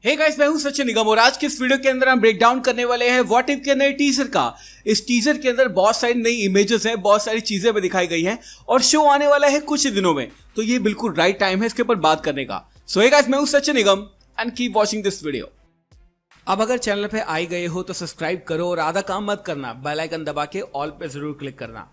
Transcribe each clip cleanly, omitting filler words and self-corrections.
हे guys, मैं हूं सचिन निगम और आज के इस वीडियो के अंदर हम ब्रेक डाउन करने वाले हैं व्हाट इफ के नए टीजर का। इस टीजर के अंदर बहुत सारी नई इमेजेस हैं, बहुत सारी चीजें हमें दिखाई गई हैं और शो आने वाला है कुछ ही दिनों में, तो ये बिल्कुल राइट टाइम है इसके ऊपर बात करने का। सो हे गाइस, मैं हूं Sachin Nigam and keep watching this video. अब अगर चैनल पे आए गए हो तो सब्सक्राइब करो और आधा काम मत करना, बेल आइकन दबा के ऑल पे जरूर क्लिक करना।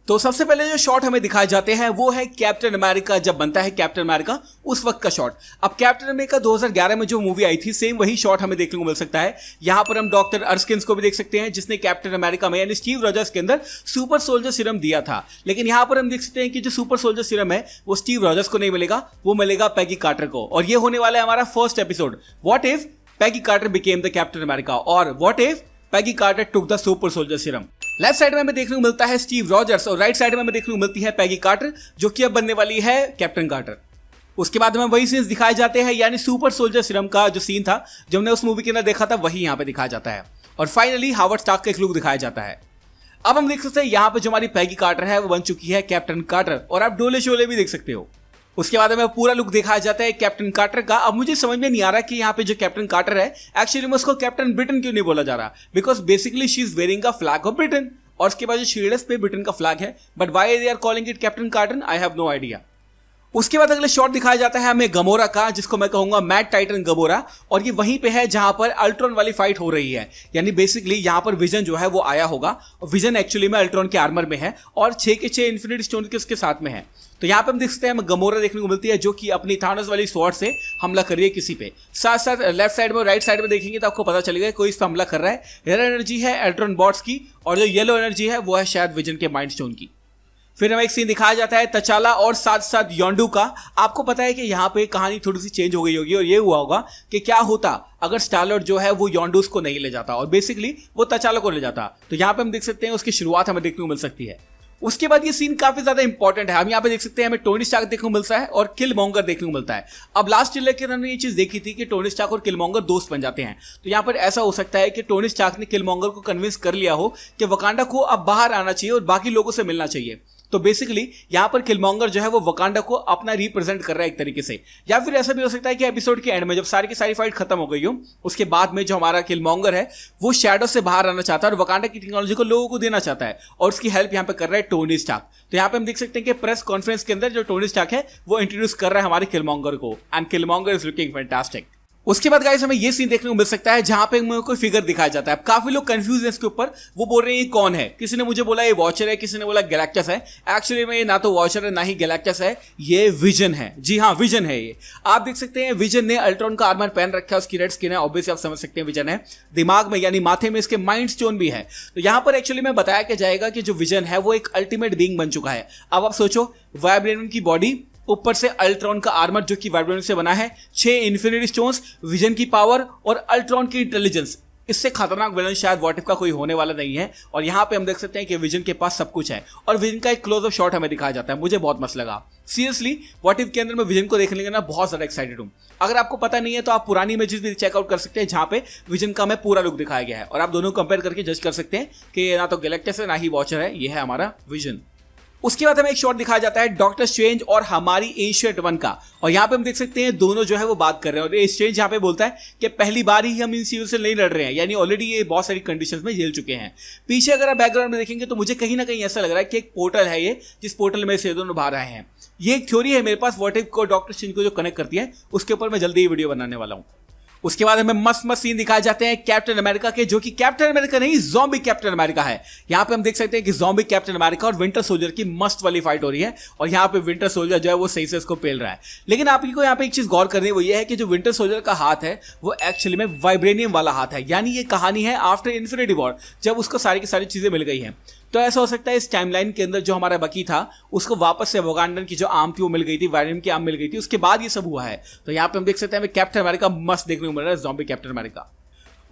तो सबसे पहले जो शॉट हमें दिखाए जाते हैं वो है कैप्टन अमेरिका जब बनता है कैप्टन अमेरिका उस वक्त का शॉट। अब कैप्टन अमेरिका 2011 में जो मूवी आई थी सेम वही शॉट हमें देखने को मिल सकता है। यहां पर हम डॉक्टर अर्स्किन्स को भी देख सकते हैं जिसने कैप्टन अमेरिका में यानी स्टीव रॉजर्स के अंदर सुपर सोल्जर सीरम दिया था, लेकिन यहां पर हम देख सकते हैं कि जो सुपर सोल्जर सीरम है वो स्टीव रॉजर्स को नहीं मिलेगा, वो मिलेगा पैगी कार्टर को। और ये होने वाला है हमारा first episode, what if Peggy Carter became the captain America और what if Peggy Carter took the super soldier serum. Left side में हमें देखने को मिलता है स्टीव रॉजर्स और राइट साइड में हमें देखने को मिलती है पैगी कार्टर जो कि अब बनने वाली है कैप्टन कार्टर। उसके बाद हमें वही सीन्स दिखाए जाते हैं, यानी सुपर सोल्जर सीरम का जो सीन था जो हमने उस मूवी के अंदर देखा था वही यहाँ पे दिखाया जाता है। और फाइनली हावर्ड स्टार्क का एक लुक दिखाया जाता है। अब हम देख सकते हैं यहाँ पे जो हमारी पैगी कार्टर है वो बन चुकी है कैप्टन कार्टर और आप डोले शोले भी देख सकते हो। उसके बाद हमें पूरा लुक दिखाया जाता है कैप्टन कार्टर का। अब मुझे समझ में नहीं आ रहा कि यहाँ पे जो कैप्टन कार्टर है एक्चुअली में उसको कैप्टन ब्रिटेन क्यों नहीं बोला जा रहा, because basically she is wearing a flag of Britain और उसके बाद जो शील्ड पे ब्रिटेन का फ्लैग है, but why they are calling it captain Carter I have no idea. उसके बाद अगले शॉट दिखाया जाता है हमें गमोरा का, जिसको मैं कहूंगा मैड टाइटन गमोरा, और ये वहीं पे है जहां पर अल्ट्रॉन वाली फाइट हो रही है। यानी बेसिकली यहां पर विजन जो है वो आया होगा और विजन एक्चुअली में अल्ट्रॉन के आर्मर में है और 6 के 6 इन्फिनिटी स्टोन के उसके साथ में है। तो यहाँ पे हम देख सकते हैं हमें गमोरा देखने को मिलती है जो कि अपनी थानोस वाली स्वॉर्ड से हमला कर रही है किसी पे। साथ साथ लेफ्ट साइड में राइट साइड में देखेंगे तो आपको पता चलेगा कोई इस पर हमला कर रहा है। रेड एनर्जी है अल्ट्रॉन बॉट्स की और जो येलो एनर्जी है वो है शायद विजन के माइंड स्टोन की। फिर हमें एक सीन दिखाया जाता है तचाला और साथ साथ योंडू का। आपको पता है कि यहाँ पे कहानी थोड़ी सी चेंज हो गई होगी और ये हुआ होगा कि क्या होता अगर स्टार-लॉर्ड जो है वो योंडूस को नहीं ले जाता और बेसिकली वो तचाला को ले जाता। तो यहाँ पे हम देख सकते हैं उसकी शुरुआत हमें देखने को मिल सकती है। उसके बाद ये सीन काफी ज्यादा इंपॉर्टेंट है। हम यहाँ पे देख सकते हैं हमें टोनी स्टार्क देखने को मिलता है और किलमॉन्गर देखने को मिलता है। अब लास्ट ट्रेलर के अंदर हमने ये चीज देखी थी कि टोनी स्टार्क और किलमॉन्गर दोस्त बन जाते हैं। तो यहाँ पर ऐसा हो सकता है कि टोनी स्टार्क ने किलमॉन्गर को कन्विंस कर लिया हो कि वकांडा को अब बाहर आना चाहिए और बाकी लोगों से मिलना चाहिए। तो बेसिकली यहाँ पर किलमॉन्गर जो है वो वकांडा को अपना रिप्रेजेंट कर रहा है एक तरीके से। या फिर ऐसा भी हो सकता है कि एपिसोड के एंड में जब सारी की सारी फाइट खत्म हो गई हो उसके बाद में जो हमारा किलमॉन्गर है वो शैडो से बाहर आना चाहता है और वकांडा की टेक्नोलॉजी को लोगों को देना चाहता है और उसकी हेल्प यहाँ पे कर रहा है टोनी स्टार्क। तो यहाँ पे हम देख सकते हैं कि प्रेस कॉन्फ्रेंस के अंदर जो टोनी स्टार्क है वो इंट्रोड्यूस कर रहा है हमारे किलमॉन्गर को एंड किलमॉन्गर इज लुकिंग फैंटास्टिक। उसके बाद गाइस हमें ये सीन देखने को मिल सकता है जहां पे कोई फिगर दिखाया जाता है। काफी लोग कंफ्यूज हैं इसके ऊपर, वो बोल रहे हैं ये कौन है। किसी ने मुझे बोला ये वॉचर है, किसी ने बोला गैलेक्टस है। एक्चुअली में ये ना तो वॉचर है ना ही गैलेक्टस है, ये विजन है। जी हाँ, विजन है ये। आप देख सकते हैं विजन ने अल्ट्रॉन का आर्मर पहन रखा है, उसकी रेड स्किन है, ऑब्वियसली आप समझ सकते हैं विजन है। दिमाग में यानी माथे में इसके माइंड स्टोन भी है। तो यहां पर एक्चुअली में बताया क्या जाएगा कि जो विजन है वो एक अल्टीमेट बीइंग बन चुका है। अब आप सोचो, वाइब्रेनियम की बॉडी, ऊपर से अल्ट्रॉन का आर्मर जो कि वाइब्रेनियम से बना है, 6 इन्फिनिटी स्टोन्स, विजन की पावर और अल्ट्रॉन की इंटेलिजेंस। इससे खतरनाक विलन शायद व्हाट इफ का कोई होने वाला नहीं है। और यहाँ पे हम देख सकते हैं कि विजन के पास सब कुछ है और विजन का एक क्लोज अप शॉट हमें दिखाया जाता है, मुझे बहुत मस्त लगा। सीरियसली व्हाट इफ के अंदर मैं विजन को देखने के ना बहुत ज्यादा एक्साइटेड हूँ। अगर आपको पता नहीं है तो आप पुरानी इमेजेस भी चेकआउट कर सकते हैं जहाँ पे विजन का हमें पूरा लुक दिखाया गया है और आप दोनों कंपेयर करके जज कर सकते हैं कि ना तो गैलेक्टस है ना ही वॉचर है, ये है हमारा विजन। उसके बाद हमें एक शॉट दिखाया जाता है डॉक्टर स्ट्रेंज और हमारी एंशिएंट वन का और यहाँ पे हम देख सकते हैं दोनों जो है वो बात कर रहे हैं और स्ट्रेंज यहाँ पे बोलता है कि पहली बार ही हम इन चीजों से नहीं लड़ रहे हैं, यानी ऑलरेडी ये बहुत सारी कंडीशंस में झेल चुके हैं। पीछे अगर आप बैकग्राउंड में देखेंगे तो मुझे कहीं ना कहीं ऐसा लग रहा है कि एक पोर्टल है ये, जिस पोर्टल में से दोनों बाहर आए हैं। ये एक थ्योरी है मेरे पास व्हाट इफ को डॉक्टर स्ट्रेंज को जो कनेक्ट करती है, उसके ऊपर मैं जल्दी ही वीडियो बनाने वाला हूँ। उसके बाद हमें मस्त मस्त सीन दिखाए जाते हैं कैप्टन अमेरिका के, जो कि कैप्टन अमेरिका नहीं ज़ॉम्बी कैप्टन अमेरिका है। यहाँ पे हम देख सकते हैं कि ज़ॉम्बी कैप्टन अमेरिका और विंटर सोल्जर की मस्त वाली फाइट हो रही है और यहाँ पे विंटर सोल्जर जो है वो सही से इसको पेल रहा है। लेकिन आपको यहाँ पे एक चीज गौर करनी है, वो ये है कि जो विंटर सोल्जर का हाथ है वो एक्चुअली में वाइब्रेनियम वाला हाथ है। यानी ये कहानी है आफ्टर इन्फिनिटी वॉर, जब उसको सारी की सारी चीजें मिल गई हैं। तो ऐसा हो सकता है इस टाइमलाइन के अंदर जो हमारा बकी था उसको वापस से वोगांडन की जो आर्म थी वो मिल गई थी, वायरम की आर्म मिल गई थी, उसके बाद ये सब हुआ है। तो यहाँ पे हम देख सकते हैं हमें कैप्टन अमेरिका मस्त देखने को मिल रहा है, ज़ॉम्बी कैप्टन अमेरिका।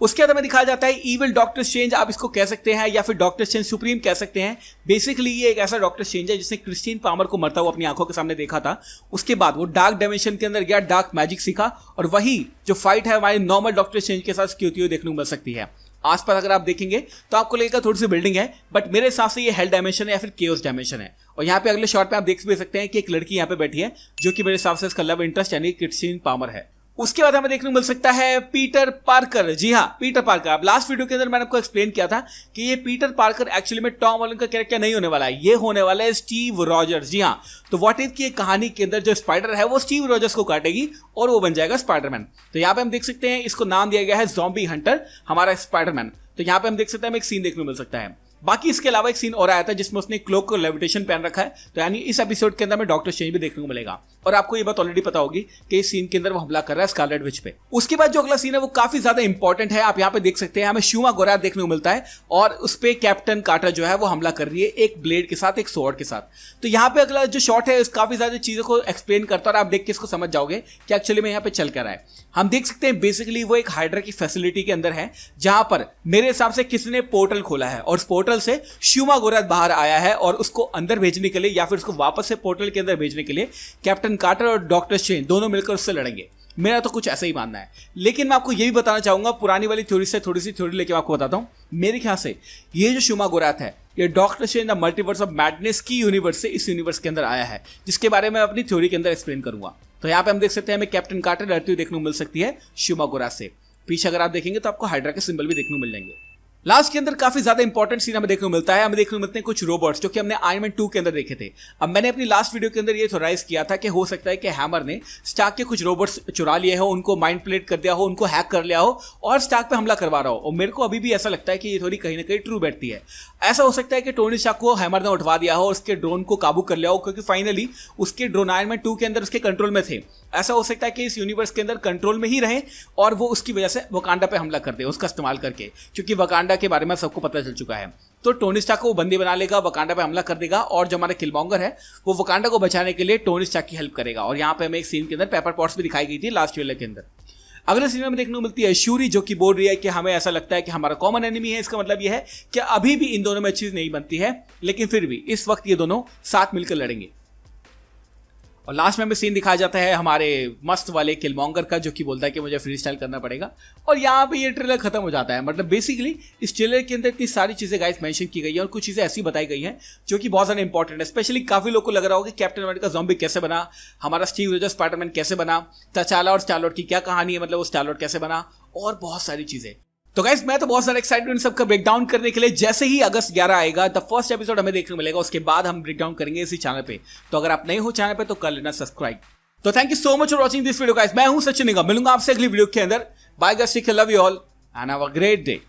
उसके बाद हमें दिखाया जाता है इविल डॉक्टर स्ट्रेंज, आप इसको कह सकते हैं या फिर डॉक्टर स्ट्रेंज सुप्रीम कह सकते हैं। बेसिकली ये एक ऐसा डॉक्टर स्ट्रेंज है जिसने क्रिस्टीन पामर को मरता हुआ अपनी आंखों के सामने देखा था। उसके बाद वो डार्क डायमेंशन के अंदर गया, डार्क मैजिक सीखा और वही जो फाइट है हमारे नॉर्मल डॉक्टर स्ट्रेंज के साथ उसकी होती हुई देखने को मिल सकती है। आसपास अगर आप देखेंगे तो आपको लगेगा थोड़ी सी बिल्डिंग है, बट मेरे हिसाब से ये हेल डायमेंशन है या फिर केओस डायमेंशन है। और यहाँ पे अगले शॉट पे आप देख भी सकते हैं कि एक लड़की यहाँ पे बैठी है जो कि मेरे हिसाब से इसका लव इंटरेस्ट यानी क्रिस्टीन पामर है। उसके बाद हमें देखने को मिल सकता है पीटर पार्कर। जी हाँ, पीटर पार्कर। अब लास्ट वीडियो के अंदर मैंने आपको एक्सप्लेन किया था कि ये पीटर पार्कर एक्चुअली में टॉम हॉलैंड का कैरेक्टर नहीं होने वाला है, ये होने वाला है स्टीव रॉजर्स। जी हाँ, तो व्हाट इफ की कहानी के अंदर जो स्पाइडर है वो स्टीव रॉजर्स को काटेगी और वो बन जाएगा स्पाइडरमैन। तो यहाँ पे हम देख सकते हैं इसको नाम दिया गया है ज़ॉम्बी हंटर, हमारा स्पाइडरमैन। तो यहाँ पे हम देख सकते हैं हमें एक सीन देखने को मिल सकता है। बाकी इसके अलावा एक सीन और आया था जिसमें उसने क्लोक और लेविटेशन पहन रखा है, तो यानी इस एपिसोड के अंदर में डॉक्टर स्ट्रेंज भी देखने को मिलेगा। और आपको ये बात ऑलरेडी पता होगी कि इस सीन के अंदर वो हमला कर रहा है स्कारलेट विच पे। उसके बाद जो अगला सीन है वो काफी ज्यादा इंपॉर्टेंट है। आप यहाँ पे देख सकते हैं हमें शूमा गोराथ देखने को मिलता है और उस पे कैप्टन कार्टर जो है वो हमला कर रही है एक ब्लेड के साथ, एक स्वॉर्ड के साथ। तो यहाँ पे अगला जो शॉट है काफी ज्यादा चीजों को एक्सप्लेन करता है और आप देख के इसको समझ जाओगे कि एक्चुअली में यहाँ पे चल कर रहा है। हम देख सकते हैं बेसिकली वो एक हाइड्रा की फैसिलिटी के अंदर है जहां पर मेरे हिसाब से किसी ने पोर्टल खोला है और उस पोर्टल से शूमा गोराथ बाहर आया है और उसको अंदर भेजने के लिए या फिर उसको वापस से पोर्टल के अंदर भेजने के लिए कैप्टन कार्टर और डॉक्टर स्ट्रेंज दोनों मिलकर उससे लड़ेंगे। मेरा तो कुछ ऐसा ही मानना है, लेकिन मैं आपको ये भी बताना चाहूंगा पुरानी वाली थ्योरी से थोड़ी सी थ्योरी लेके आपको बताता हूं। मेरे ख्याल से ये जो शूमा गोराथ है ये doctor strange the multiverse of madness की यूनिवर्स से इस यूनिवर्स के अंदर आया है, जिसके बारे में अपनी थ्योरी के अंदर एक्सप्लेन करूंगा। तो यहाँ पे हम देख सकते हैं हमें कैप्टन कार्टर लड़ती हुई देखने को मिल सकती है शूमा गोराथ से। पीछे अगर आप देखेंगे तो आपको हाइड्रा के सिंबल भी देखने को मिल जाएंगे। लास्ट के अंदर काफी ज्यादा इंपॉर्टेंट सीन हमें देखने को मिलता है। हमें देखने को मिलते हैं कुछ रोबोट्स जो कि हमने आयरन मैन 2 के अंदर देखे थे। अब मैंने अपनी लास्ट वीडियो के अंदर ये थोराइज किया था कि हो सकता है कि हैमर ने स्टार्क के कुछ रोबोट्स चुरा लिए हो, उनको माइंड प्लेट कर दिया हो, उनको हैक कर लिया हो और स्टार्क पे हमला करवा रहा हो। और मेरे को अभी भी ऐसा लगता है कि ये थोड़ी कहीं ना कहीं ट्रू बैठती है। ऐसा हो सकता है कि टोनी स्टार्क को हैमर ने उठवा दिया हो, उसके ड्रोन को काबू कर लिया हो, क्योंकि फाइनली उसके ड्रोन आयरन मैन 2 के अंदर उसके कंट्रोल में थे। ऐसा हो सकता है कि इस यूनिवर्स के अंदर कंट्रोल में ही रहे और वो उसकी वजह से वकांडा पे हमला कर दे उसका इस्तेमाल करके, क्योंकि वकांडा के बारे में सबको पता चल चुका है। तो टोनी स्टार्क को वो बंदी बना लेगा, वकांडा पे हमला कर देगा और जो हमारा किलमॉन्गर है वो वकांडा को बचाने के लिए टोनी स्टार्क की हेल्प करेगा। और यहाँ पे हमें एक सीन के अंदर पेपर पॉट्स भी दिखाई गई थी लास्ट ट्रेलर के अंदर। अगले सीन में देखने को मिलती है शूरी, जो कि बोल रही है कि हमें ऐसा लगता है कि हमारा कॉमन एनिमी है। इसका मतलब यह है कि अभी भी इन दोनों में चीज नहीं बनती है, लेकिन फिर भी इस वक्त ये दोनों साथ मिलकर लड़ेंगे। और लास्ट में हमें सीन दिखाया जाता है हमारे मस्त वाले किलमॉन्गर का, जो कि बोलता है कि मुझे फ्री स्टाइल करना पड़ेगा। और यहाँ पे ये ट्रेलर खत्म हो जाता है। मतलब बेसिकली इस ट्रेलर के अंदर इतनी सारी चीजें गाइस मेंशन की गई है और कुछ चीजें ऐसी बताई गई हैं जो कि बहुत ज़्यादा इंपॉर्टेंट है। स्पेशली काफी लोगों को लग रहा होगा कि कैप्टन अमेरिका ज़ॉम्बी कैसे बना, हमारा स्टीव रॉजर्स स्पाइडरमैन कैसे बना, तचाला और स्टार लॉर्ड की क्या कहानी है, मतलब वो स्टार लॉर्ड कैसे बना, और बहुत सारी चीजें। तो गाइस मैं तो बहुत सारा एक्साइटेड इन सबका ब्रेकडाउन करने के लिए। जैसे ही अगस्त 11 आएगा द फर्स्ट एपिसोड हमें देखने को मिलेगा, उसके बाद हम ब्रेकडाउन करेंगे इसी चैनल पे। तो अगर आप नए हो चैनल पे तो कर लेना सब्सक्राइब। तो thank you so much for watching this video guys. मैं हूं सचिन निगम, मिलूंगा आपसे अगली वीडियो के अंदर। Bye guys, take care, love you all and have a great day.